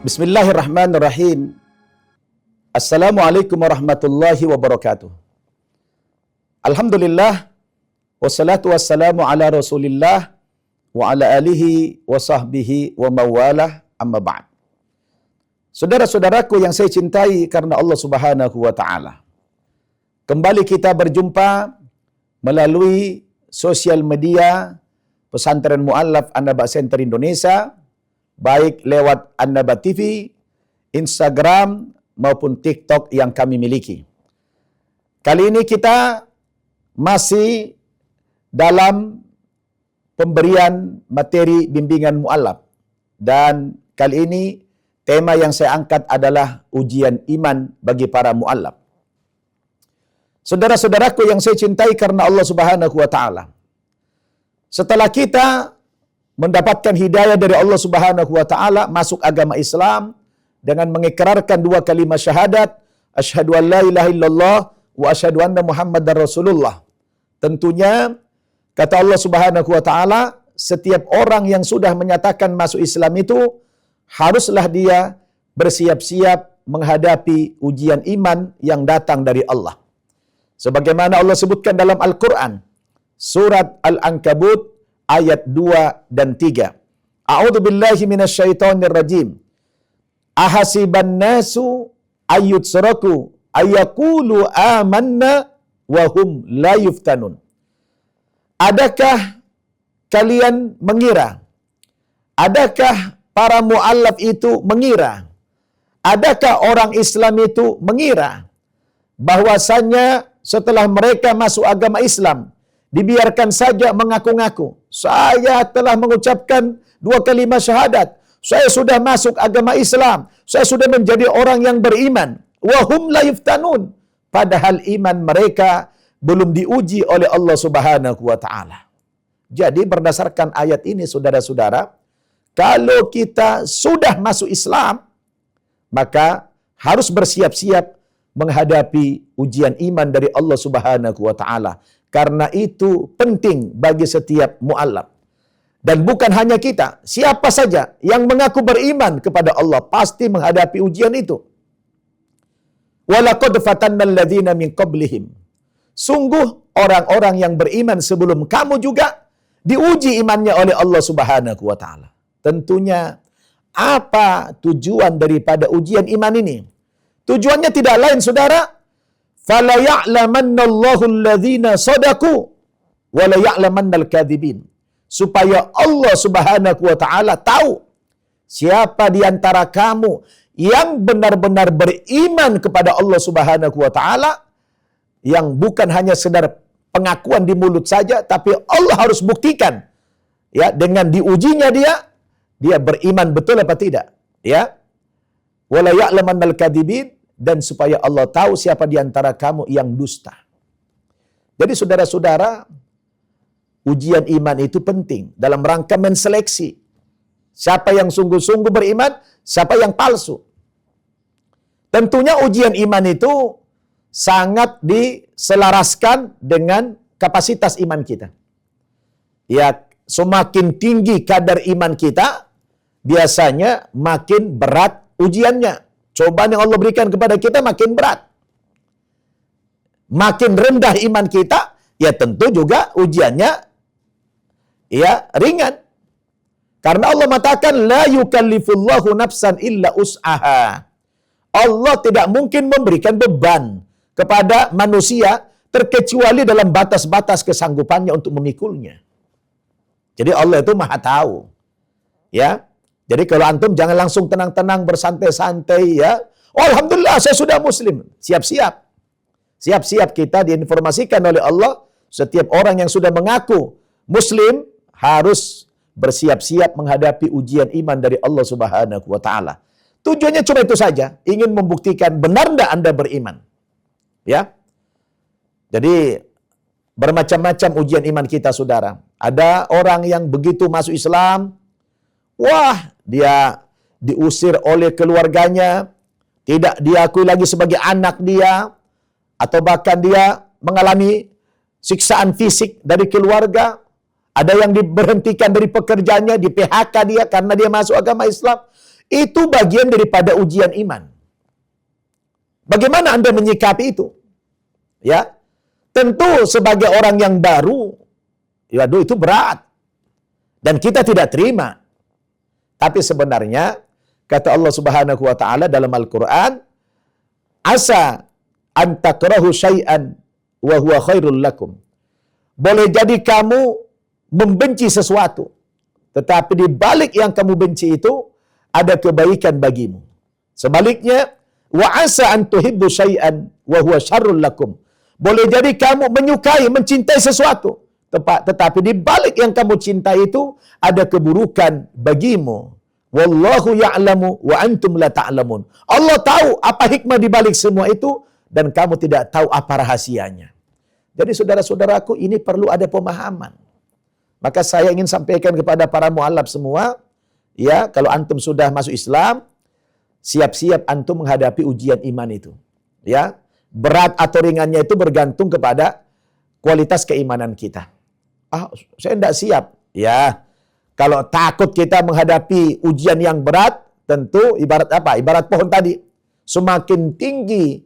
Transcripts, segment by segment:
Bismillahirrahmanirrahim. Assalamualaikum warahmatullahi wabarakatuh. Alhamdulillah, wassalatu wassalamu ala rasulillah wa ala alihi wa sahbihi wa mawalah, amma ba'd. Saudara-saudaraku yang saya cintai karena Allah Subhanahu wa ta'ala, kembali kita berjumpa melalui sosial media Pesantren Mu'allaf An-Naba Center Indonesia, baik lewat An-Naba TV, Instagram, maupun TikTok yang kami miliki. Kali ini kita masih dalam pemberian materi bimbingan mu'allaf. Dan kali ini tema yang saya angkat adalah ujian iman bagi para mu'allaf. Saudara-saudaraku yang saya cintai karena Allah Subhanahu wa ta'ala, setelah kita mendapatkan hidayah dari Allah Subhanahu wa ta'ala, masuk agama Islam dengan mengikrarkan dua kalimat syahadat, asyhadu an la ilaha illallah wa asyhadu anna Muhammadar Rasulullah. Tentunya kata Allah Subhanahu wa ta'ala, setiap orang yang sudah menyatakan masuk Islam itu haruslah dia bersiap-siap menghadapi ujian iman yang datang dari Allah. Sebagaimana Allah sebutkan dalam Al-Quran, surat Al-Ankabut ayat 2 dan 3. A'udzu billahi minasyaitonir rajim. Ahasiban nasu ayyutsraku ayyaqulu amanna wa hum la yuftanun. Adakah kalian mengira? Adakah para mu'allaf itu mengira? Adakah orang Islam itu mengira bahwasanya setelah mereka masuk agama Islam dibiarkan saja mengaku-ngaku, saya telah mengucapkan dua kalimat syahadat, saya sudah masuk agama Islam, saya sudah menjadi orang yang beriman, wahum la yuftanun, padahal iman mereka belum diuji oleh Allah Subhanahu wa ta'ala. Jadi berdasarkan ayat ini, saudara-saudara, kalau kita sudah masuk Islam, maka harus bersiap-siap menghadapi ujian iman dari Allah Subhanahu wa ta'ala. Karena itu penting bagi setiap mu'allaf. Dan bukan hanya kita, siapa saja yang mengaku beriman kepada Allah pasti menghadapi ujian itu. Walaqad fatannal ladzina min qablihim. Sungguh orang-orang yang beriman sebelum kamu juga diuji imannya oleh Allah Subhanahu wa ta'ala. Tentunya apa tujuan daripada ujian iman ini? Tujuannya tidak lain, saudara, fala ya'lamannallahu alladhina shadaqu wa la ya'lamannal kadzibin. Supaya Allah Subhanahu wa ta'ala tahu siapa di antara kamu yang benar-benar beriman kepada Allah Subhanahu wa ta'ala, yang bukan hanya sekedar pengakuan di mulut saja, tapi Allah harus buktikan ya dengan diujinya dia beriman betul apa tidak, ya. Wala ya'lamannal kadzibin, dan supaya Allah tahu siapa di antara kamu yang dusta. Jadi saudara-saudara, ujian iman itu penting dalam rangka menseleksi siapa yang sungguh-sungguh beriman, siapa yang palsu. Tentunya ujian iman itu sangat diselaraskan dengan kapasitas iman kita. Ya, semakin tinggi kadar iman kita, biasanya makin berat ujiannya. Cobaan yang Allah berikan kepada kita makin berat. Makin rendah iman kita, ya tentu juga ujiannya ya ringan. Karena Allah mengatakan la yukallifullahu nafsan illa us'aha. Allah tidak mungkin memberikan beban kepada manusia terkecuali dalam batas-batas kesanggupannya untuk memikulnya. Jadi Allah itu Maha tahu. Ya. Jadi kalau antum jangan langsung tenang-tenang bersantai-santai ya. Oh, alhamdulillah saya sudah muslim. Siap-siap. Siap-siap kita diinformasikan oleh Allah, setiap orang yang sudah mengaku muslim harus bersiap-siap menghadapi ujian iman dari Allah Subhanahu wa ta'ala. Tujuannya cuma itu saja, ingin membuktikan benar enggak Anda beriman. Ya. Jadi bermacam-macam ujian iman kita, saudara. Ada orang yang begitu masuk Islam, wah, dia diusir oleh keluarganya, tidak diakui lagi sebagai anak dia, atau bahkan dia mengalami siksaan fisik dari keluarga. Ada yang diberhentikan dari pekerjaannya, di PHK dia karena dia masuk agama Islam. Itu bagian daripada ujian iman. Bagaimana Anda menyikapi itu? Ya, tentu sebagai orang yang baru, ya itu berat. Dan kita tidak terima. Tapi sebenarnya, kata Allah Subhanahu wa Ta'ala dalam Al-Quran, asa an takrahu syai'an wa huwa khairul lakum. Boleh jadi kamu membenci sesuatu, tetapi di balik yang kamu benci itu ada kebaikan bagimu. Sebaliknya, wa asa an tuhibbu syai'an wa huwa syarrul lakum. Boleh jadi kamu menyukai, mencintai sesuatu, tetapi di balik yang kamu cintai itu ada keburukan bagimu. Wallahu ya'lamu wa antum la ta'lamun. Allah tahu apa hikmah di balik semua itu dan kamu tidak tahu apa rahasianya. Jadi saudara-saudaraku, ini perlu ada pemahaman. Maka saya ingin sampaikan kepada para mu'allaf semua, ya, kalau antum sudah masuk Islam, siap-siap antum menghadapi ujian iman itu. Ya, berat atau ringannya itu bergantung kepada kualitas keimanan kita. Saya tidak siap. Ya, kalau takut kita menghadapi ujian yang berat, tentu ibarat apa? Ibarat pohon tadi. Semakin tinggi,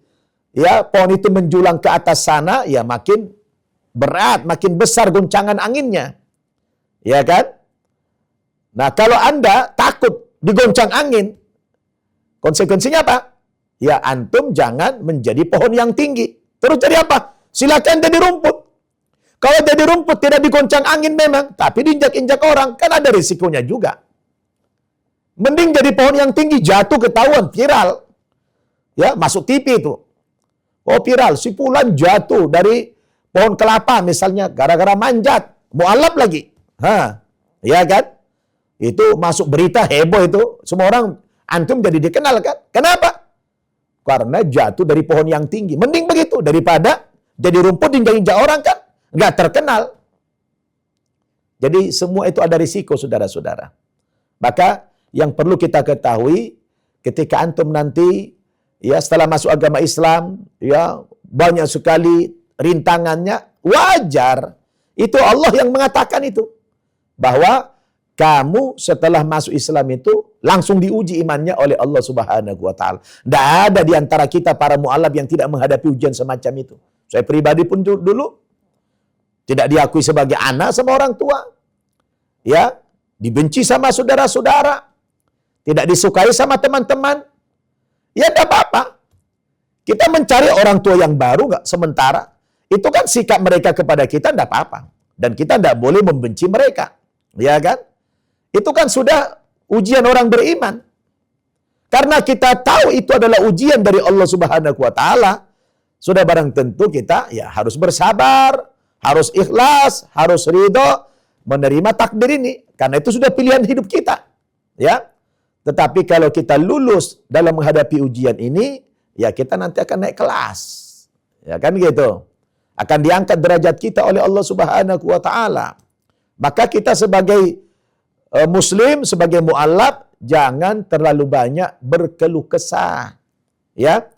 ya, pohon itu menjulang ke atas sana, ya makin berat, makin besar goncangan anginnya. Ya kan? Nah, kalau Anda takut digoncang angin, konsekuensinya apa? Ya, antum jangan menjadi pohon yang tinggi. Terus jadi apa? Silakan jadi rumput. Kalau jadi rumput tidak digoncang angin memang, tapi diinjak-injak orang, kan ada risikonya juga. Mending jadi pohon yang tinggi, jatuh ketahuan, viral. Ya, masuk TV itu. Oh, viral, si fulan jatuh dari pohon kelapa misalnya, gara-gara manjat, mu'alaf lagi. Ya kan? Itu masuk berita heboh itu, semua orang antum jadi dikenal kan? Kenapa? Karena jatuh dari pohon yang tinggi. Mending begitu daripada jadi rumput diinjak-injak orang kan? Nggak terkenal. Jadi semua itu ada risiko, saudara-saudara. Maka yang perlu kita ketahui ketika antum nanti, ya, setelah masuk agama Islam, ya, banyak sekali rintangannya, wajar. Itu Allah yang mengatakan itu. Bahwa kamu setelah masuk Islam itu langsung diuji imannya oleh Allah Subhanahu wa Ta'ala. Tidak ada di antara kita para mu'alaf yang tidak menghadapi ujian semacam itu. Saya pribadi pun dulu tidak diakui sebagai anak sama orang tua. Ya, dibenci sama saudara-saudara. Tidak disukai sama teman-teman. Ya, tidak apa-apa. Kita mencari orang tua yang baru nggak sementara. Itu kan sikap mereka kepada kita, tidak apa-apa. Dan kita tidak boleh membenci mereka. Ya kan? Itu kan sudah ujian orang beriman. Karena kita tahu itu adalah ujian dari Allah Subhanahu wa Ta'ala, sudah barang tentu kita ya harus bersabar, harus ikhlas, harus ridho menerima takdir ini, karena itu sudah pilihan hidup kita. Ya. Tetapi kalau kita lulus dalam menghadapi ujian ini, ya kita nanti akan naik kelas. Ya kan gitu. Akan diangkat derajat kita oleh Allah Subhanahu wa Ta'ala. Maka kita sebagai muslim, sebagai mu'allaf, jangan terlalu banyak berkeluh kesah. Ya.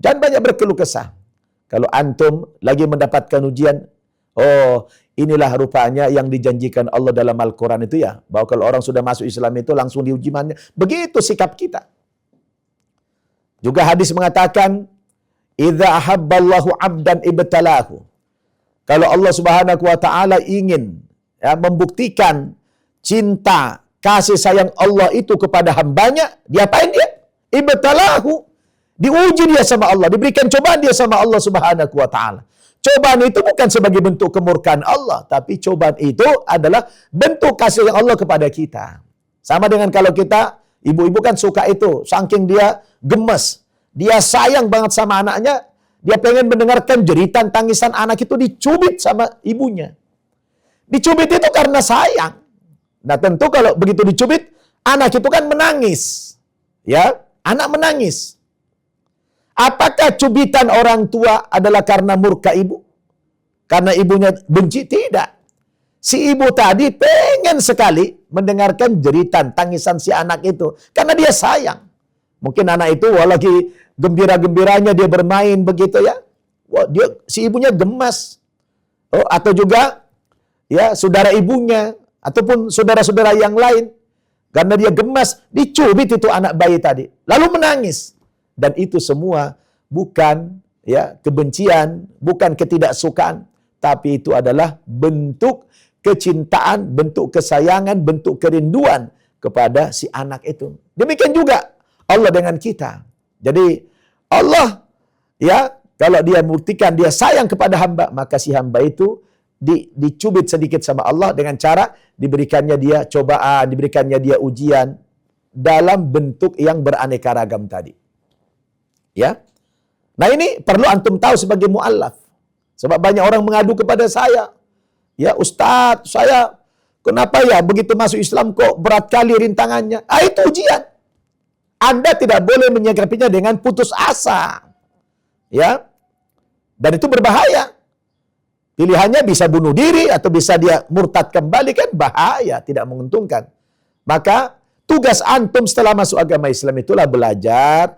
Jangan banyak berkeluh kesah. Kalau antum lagi mendapatkan ujian, oh, inilah rupanya yang dijanjikan Allah dalam Al-Quran itu ya, bahwa kalau orang sudah masuk Islam itu langsung diuji imannya. Begitu sikap kita. Juga hadis mengatakan, idza ahabballahu 'abdan ibtalahu. Kalau Allah Subhanahu wa Ta'ala ingin, ya, membuktikan cinta, kasih sayang Allah itu kepada hambanya, diapain dia? Ibtalahu. Diuji dia sama Allah, diberikan cobaan dia sama Allah Subhanahu wa Ta'ala. Cobaan itu bukan sebagai bentuk kemurkaan Allah, tapi cobaan itu adalah bentuk kasih sayang Allah kepada kita. Sama dengan kalau kita, ibu-ibu kan suka itu, saking dia gemes, dia sayang banget sama anaknya, dia pengen mendengarkan jeritan tangisan anak itu dicubit sama ibunya. Dicubit itu karena sayang. Nah, tentu kalau begitu dicubit, anak itu kan menangis. Ya, anak menangis. Apakah cubitan orang tua adalah karena murka ibu? Karena ibunya benci? Tidak. Si ibu tadi pengen sekali mendengarkan jeritan tangisan si anak itu. Karena dia sayang. Mungkin anak itu lagi gembira-gembiranya dia bermain begitu ya. Si ibunya gemas. Oh, atau juga ya saudara ibunya ataupun saudara-saudara yang lain karena dia gemas, dicubit itu anak bayi tadi, lalu menangis. Dan itu semua bukan ya kebencian, bukan ketidaksukaan, tapi itu adalah bentuk kecintaan, bentuk kesayangan, bentuk kerinduan kepada si anak itu. Demikian juga Allah dengan kita. Jadi Allah ya, kalau dia buktikan dia sayang kepada hamba, maka si hamba itu dicubit sedikit sama Allah dengan cara diberikannya dia cobaan, diberikannya dia ujian dalam bentuk yang beraneka ragam tadi. Ya. Nah, ini perlu antum tahu sebagai muallaf. Sebab banyak orang mengadu kepada saya. Ya, Ustaz, saya kenapa ya begitu masuk Islam kok berat kali rintangannya? Itu ujian. Anda tidak boleh menyikapinya dengan putus asa. Ya. Dan itu berbahaya. Pilihannya bisa bunuh diri atau bisa dia murtad kembali, kan bahaya, tidak menguntungkan. Maka tugas antum setelah masuk agama Islam itulah belajar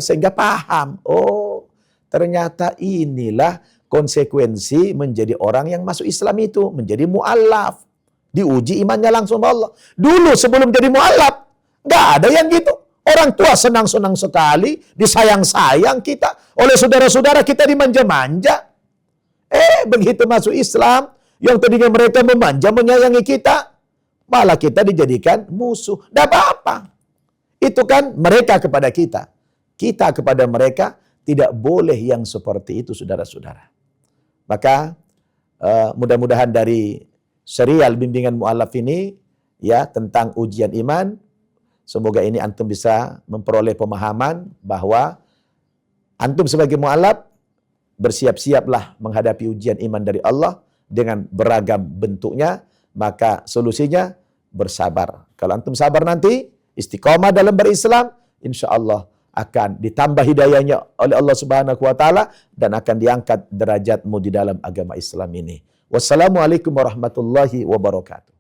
sehingga paham. Oh, ternyata inilah konsekuensi menjadi orang yang masuk Islam itu, menjadi mu'allaf. Diuji imannya langsung sama Allah. Dulu sebelum jadi mu'allaf, nggak ada yang gitu. Orang tua senang-senang sekali, disayang-sayang kita. Oleh saudara-saudara kita dimanja-manja. Begitu masuk Islam, yang tadinya mereka memanja, menyayangi kita, malah kita dijadikan musuh. Tidak apa-apa. Itu kan mereka kepada kita. Kita kepada mereka tidak boleh yang seperti itu, saudara-saudara. Maka mudah-mudahan dari serial bimbingan mu'allaf ini, ya, tentang ujian iman, semoga ini antum bisa memperoleh pemahaman bahwa antum sebagai mu'allaf bersiap-siaplah menghadapi ujian iman dari Allah dengan beragam bentuknya, maka solusinya bersabar. Kalau antum sabar nanti, istiqomah dalam berislam, insya Allah akan ditambah hidayahnya oleh Allah Subhanahu wa taala dan akan diangkat derajatmu di dalam agama Islam ini. Wassalamualaikum warahmatullahi wabarakatuh.